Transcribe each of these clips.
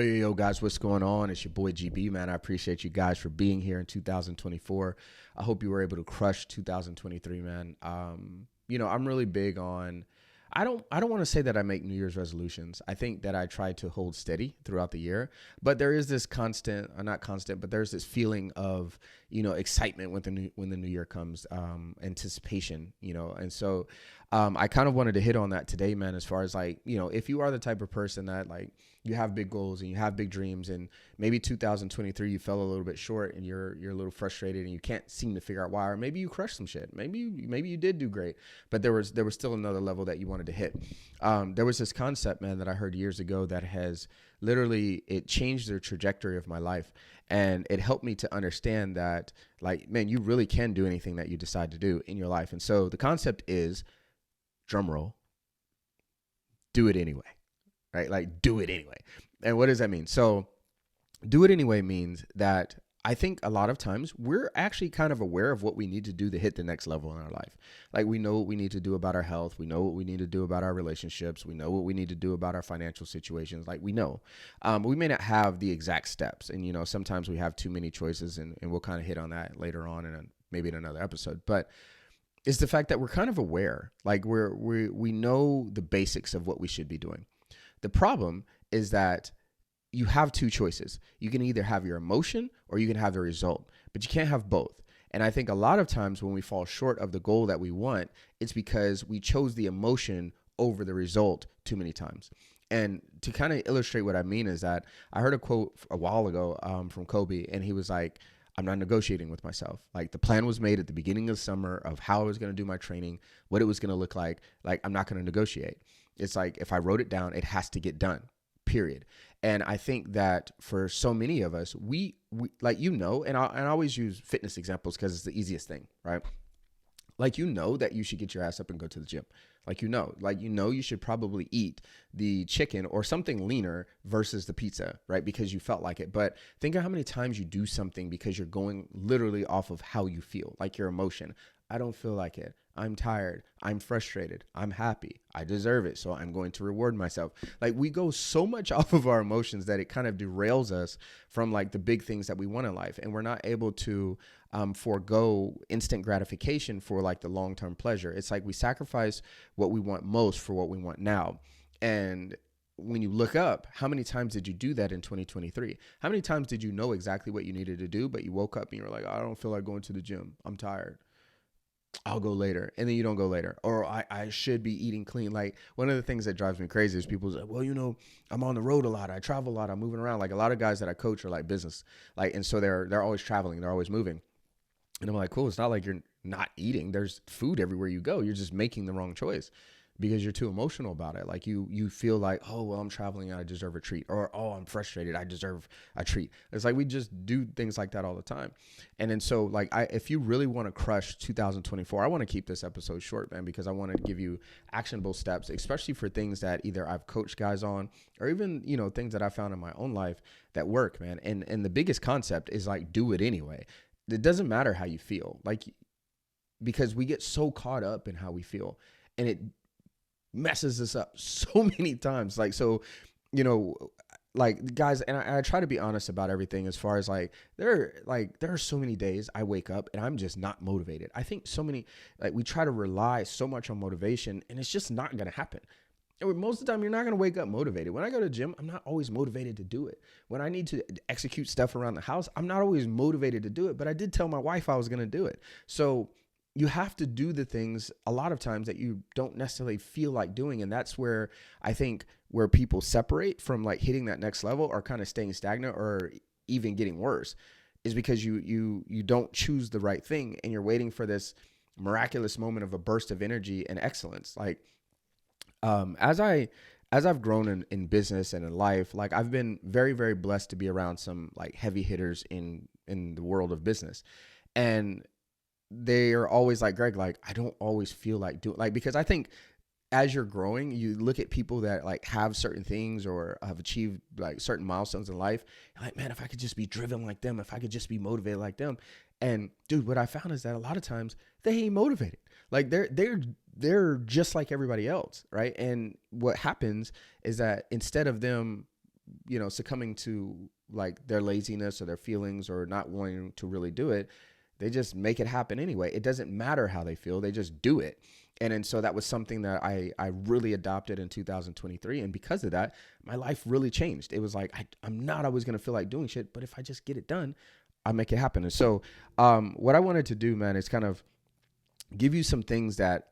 Yo, guys, what's going on? It's your boy GB, man. I appreciate you guys for being here in 2024. I hope you were able to crush 2023, man. I'm really big on. I don't want to say that I make New Year's resolutions. I think that I try to hold steady throughout the year, but there is this constant, or not constant, but there's this feeling of excitement when the new year comes, anticipation, and so I kind of wanted to hit on that today, man. As far as like if you are the type of person that like you have big goals and you have big dreams, and maybe 2023 you fell a little bit short and you're a little frustrated and you can't seem to figure out why, or maybe you crushed some shit, maybe you did do great, but there was still another level that you wanted to hit. There was this concept, man, that I heard years ago that has literally, it changed the trajectory of my life, and it helped me to understand that, like, man, you really can do anything that you decide to do in your life. And so the concept is, drum roll, do it anyway. Right? Like, do it anyway. And what does that mean? So do it anyway means that I think a lot of times we're actually kind of aware of what we need to do to hit the next level in our life. Like, we know what we need to do about our health. We know what we need to do about our relationships. We know what we need to do about our financial situations. Like, we know. We may not have the exact steps. And, sometimes we have too many choices, and we'll kind of hit on that later on maybe in another episode. But it's the fact that we're kind of aware. Like, we know the basics of what we should be doing. The problem is that you have two choices. You can either have your emotion or you can have the result, but you can't have both. And I think a lot of times when we fall short of the goal that we want, it's because we chose the emotion over the result too many times. And to kind of illustrate what I mean is that I heard a quote a while ago from Kobe, and he was like, I'm not negotiating with myself. Like, the plan was made at the beginning of the summer of how I was going to do my training, what it was going to look like. Like, I'm not going to negotiate. It's like, if I wrote it down, it has to get done, period. And I think that for so many of us, we like, and I always use fitness examples because it's the easiest thing, right? Like, that you should get your ass up and go to the gym. Like, you should probably eat the chicken or something leaner versus the pizza, right? Because you felt like it. But think of how many times you do something because you're going literally off of how you feel, like your emotion. I don't feel like it. I'm tired. I'm frustrated. I'm happy. I deserve it. So I'm going to reward myself. Like, we go so much off of our emotions that it kind of derails us from like the big things that we want in life. And we're not able to forego instant gratification for like the long-term pleasure. It's like we sacrifice what we want most for what we want now. And when you look up, how many times did you do that in 2023? How many times did you know exactly what you needed to do, but you woke up and you were like, I don't feel like going to the gym. I'm tired. I'll go later. And then you don't go later. Or I should be eating clean. Like, one of the things that drives me crazy is people say, well, I'm on the road a lot. I travel a lot. I'm moving around. Like, a lot of guys that I coach are like business. Like, and so they're always traveling. They're always moving. And I'm like, cool. It's not like you're not eating. There's food everywhere you go. You're just making the wrong choice because you're too emotional about it. Like, you feel like, oh, well, I'm traveling, I deserve a treat. Or, oh, I'm frustrated, I deserve a treat. It's like we just do things like that all the time. And then so, like, if you really want to crush 2024, I want to keep this episode short, man, because I want to give you actionable steps, especially for things that either I've coached guys on or even, things that I found in my own life that work, man. And the biggest concept is like, do it anyway. It doesn't matter how you feel, like, because we get so caught up in how we feel, and it messes us up so many times. Like, so, like, guys, and I try to be honest about everything as far as like, there are so many days I wake up and I'm just not motivated. I think so many, like, we try to rely so much on motivation, and it's just not going to happen. And most of the time, you're not going to wake up motivated. When I go to the gym, I'm not always motivated to do it. When I need to execute stuff around the house, I'm not always motivated to do it, but I did tell my wife I was going to do it. So you have to do the things a lot of times that you don't necessarily feel like doing. And that's where I think where people separate from like hitting that next level or kind of staying stagnant or even getting worse is because you don't choose the right thing, and you're waiting for this miraculous moment of a burst of energy and excellence. Like, as I've grown in business and in life, like, I've been very, very blessed to be around some like heavy hitters in the world of business. And they are always like, Greg, like, I don't always feel like doing, like, because I think as you're growing, you look at people that like have certain things or have achieved like certain milestones in life. You're like, man, if I could just be driven like them, if I could just be motivated like them. And dude, what I found is that a lot of times they ain't motivated. Like, they're just like everybody else, right? And what happens is that instead of them succumbing to like their laziness or their feelings or not wanting to really do it. They just make it happen anyway. It doesn't matter how they feel. They just do it. And so that was something that I really adopted in 2023. And because of that, my life really changed. It was like, I'm not always going to feel like doing shit, but if I just get it done, I'll make it happen. And so what I wanted to do, man, is kind of give you some things that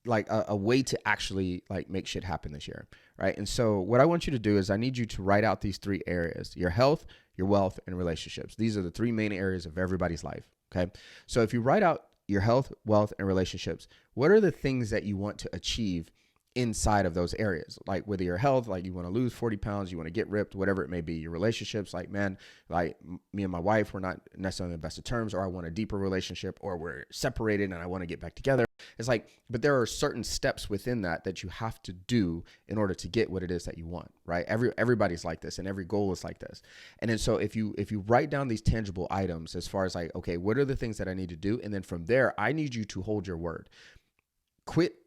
like a way to actually like make shit happen this year. Right. And so what I want you to do is I need you to write out these 3 areas: your health, your wealth, and relationships. These are the 3 main areas of everybody's life. Okay. So if you write out your health, wealth, and relationships, what are the things that you want to achieve inside of those areas? Like whether your health, like you want to lose 40 pounds, you want to get ripped, whatever it may be. Your relationships, like, man, like me and my wife, we're not necessarily on the best of terms, or I want a deeper relationship, or we're separated and I want to get back together. It's like, but there are certain steps within that you have to do in order to get what it is that you want, right? Everybody's like this, and every goal is like this. And then so if you write down these tangible items as far as like, okay, what are the things that I need to do? And then from there, I need you to hold your word. Quit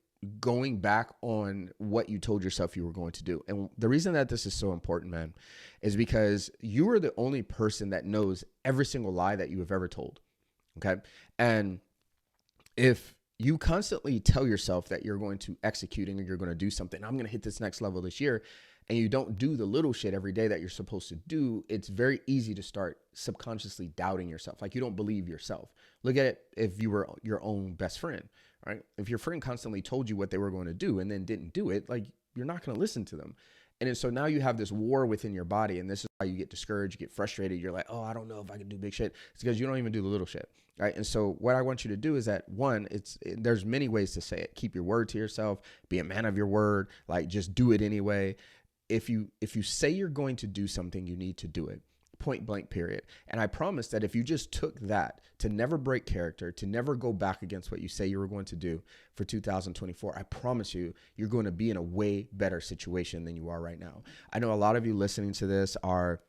going back on what you told yourself you were going to do. And the reason that this is so important, man, is because you are the only person that knows every single lie that you have ever told. Okay. And if you constantly tell yourself that you're going to execute and you're going to do something, I'm going to hit this next level this year, and you don't do the little shit every day that you're supposed to do, it's very easy to start subconsciously doubting yourself. Like you don't believe yourself. Look at it if you were your own best friend, right? If your friend constantly told you what they were going to do and then didn't do it, like you're not going to listen to them. And so now you have this war within your body, and this is why you get discouraged, you get frustrated. You're like, oh, I don't know if I can do big shit. It's because you don't even do the little shit, right? And so what I want you to do is that, one, there's many ways to say it. Keep your word to yourself. Be a man of your word. Like just do it anyway. If you say you're going to do something, you need to do it. Point blank, period. And I promise that if you just took that to never break character, to never go back against what you say you were going to do for 2024, I promise you, you're going to be in a way better situation than you are right now. I know a lot of you listening to this are,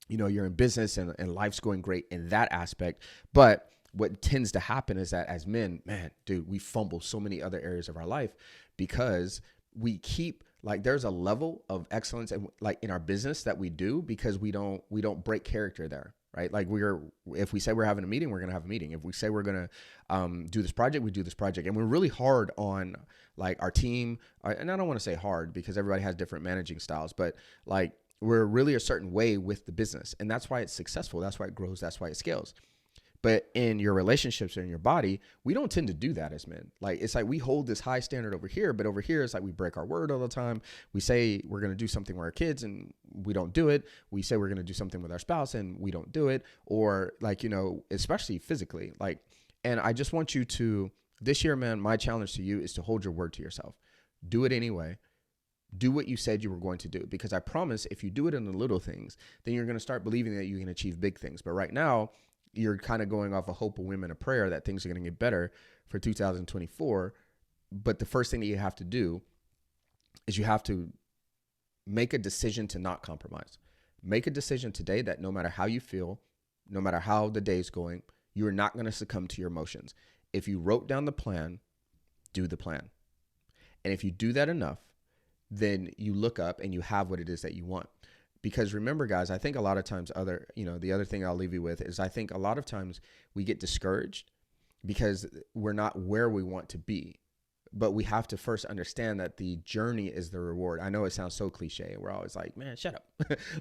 you're in business and life's going great in that aspect. But what tends to happen is that as men, man, dude, we fumble so many other areas of our life because we keep, like, there's a level of excellence in our business that we do because we don't break character there, right? Like if we say we're having a meeting, we're going to have a meeting. If we say we're going to do this project, we do this project. And we're really hard on like our team. And I don't want to say hard because everybody has different managing styles, but like we're really a certain way with the business. And that's why it's successful. That's why it grows. That's why it scales. But in your relationships or in your body, we don't tend to do that as men. Like, it's like we hold this high standard over here, but over here, it's like we break our word all the time. We say we're going to do something with our kids and we don't do it. We say we're going to do something with our spouse and we don't do it. Or like, especially physically, like, and I just want you to, this year, man, my challenge to you is to hold your word to yourself. Do it anyway. Do what you said you were going to do, because I promise if you do it in the little things, then you're going to start believing that you can achieve big things. But right now, you're kind of going off a hope, a whim, and a prayer that things are going to get better for 2024. But the first thing that you have to do is you have to make a decision to not compromise. Make a decision today that no matter how you feel, no matter how the day's going, you are not going to succumb to your emotions. If you wrote down the plan, do the plan. And if you do that enough, then you look up and you have what it is that you want. Because remember, guys, I think a lot of times the other thing I'll leave you with is I think a lot of times we get discouraged because we're not where we want to be. But we have to first understand that the journey is the reward. I know it sounds so cliche. We're always like, man, shut up.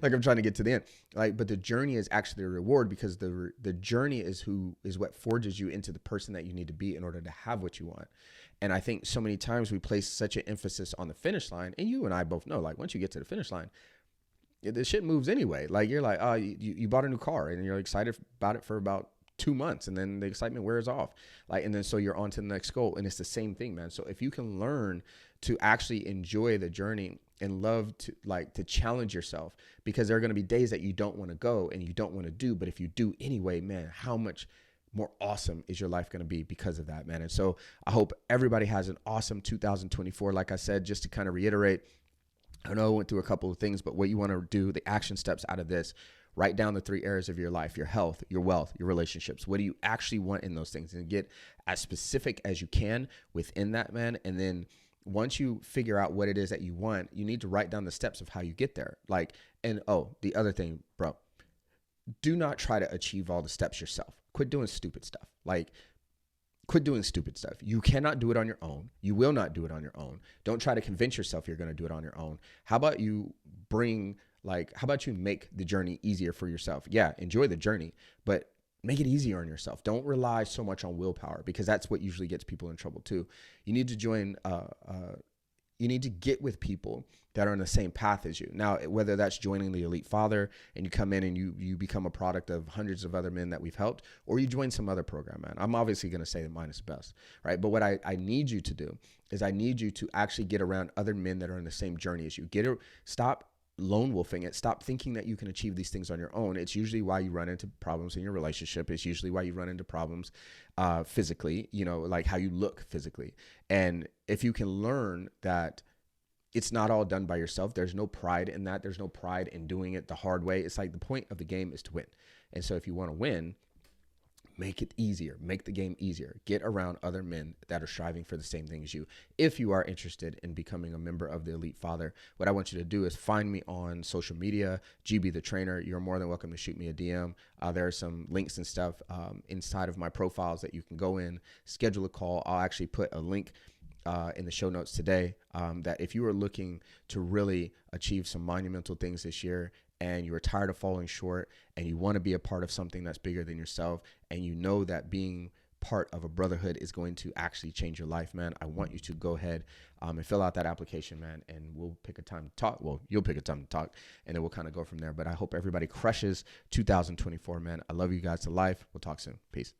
Like I'm trying to get to the end. But the journey is actually a reward because the journey is what forges you into the person that you need to be in order to have what you want. And I think so many times we place such an emphasis on the finish line. And you and I both know, like, once you get to the finish line, the shit moves anyway. Like you're like, oh, you bought a new car and you're excited about it for about 2 months and then the excitement wears off. Like, and then so you're on to the next goal, and it's the same thing, man. So if you can learn to actually enjoy the journey and love to challenge yourself, because there are going to be days that you don't want to go and you don't want to do, but if you do anyway, man, how much more awesome is your life going to be because of that, man. And so I hope everybody has an awesome 2024. Like I said, just to kind of reiterate, I know I went through a couple of things, but what you want to do, the action steps out of this, write down the 3 areas of your life: your health, your wealth, your relationships. What do you actually want in those things? And get as specific as you can within that, man. And then once you figure out what it is that you want, you need to write down the steps of how you get there. Like, and oh, the other thing, bro, do not try to achieve all the steps yourself. Quit doing stupid stuff. Like, quit doing stupid stuff. You cannot do it on your own. You will not do it on your own. Don't try to convince yourself you're going to do it on your own. How about you make the journey easier for yourself? Yeah, enjoy the journey, but make it easier on yourself. Don't rely so much on willpower, because that's what usually gets people in trouble too. You need to you need to get with people that are on the same path as you. Now, whether that's joining the Elite Father and you come in and you become a product of hundreds of other men that we've helped, or you join some other program, man. I'm obviously going to say that mine is the best, right? But what I need you to do is I need you to actually get around other men that are on the same journey as you. Stop lone wolfing it. Stop thinking that you can achieve these things on your own. It's usually why you run into problems in your relationship. It's usually why you run into problems physically, like how you look physically. And if you can learn that it's not all done by yourself, there's no pride in that. There's no pride in doing it the hard way. It's like the point of the game is to win. And so if you want to win, make it easier. Make the game easier. Get around other men that are striving for the same thing as you. If you are interested in becoming a member of the Elite Father, what I want you to do is find me on social media, GB the Trainer. You're more than welcome to shoot me a DM. There are some links and stuff inside of my profiles that you can go in, schedule a call. I'll actually put a link in the show notes today that if you are looking to really achieve some monumental things this year, and you are tired of falling short, and you want to be a part of something that's bigger than yourself, and you know that being part of a brotherhood is going to actually change your life, man, I want you to go ahead and fill out that application, man, and we'll pick a time to talk. Well, you'll pick a time to talk, and then we'll kind of go from there. But I hope everybody crushes 2024, man. I love you guys to life. We'll talk soon. Peace.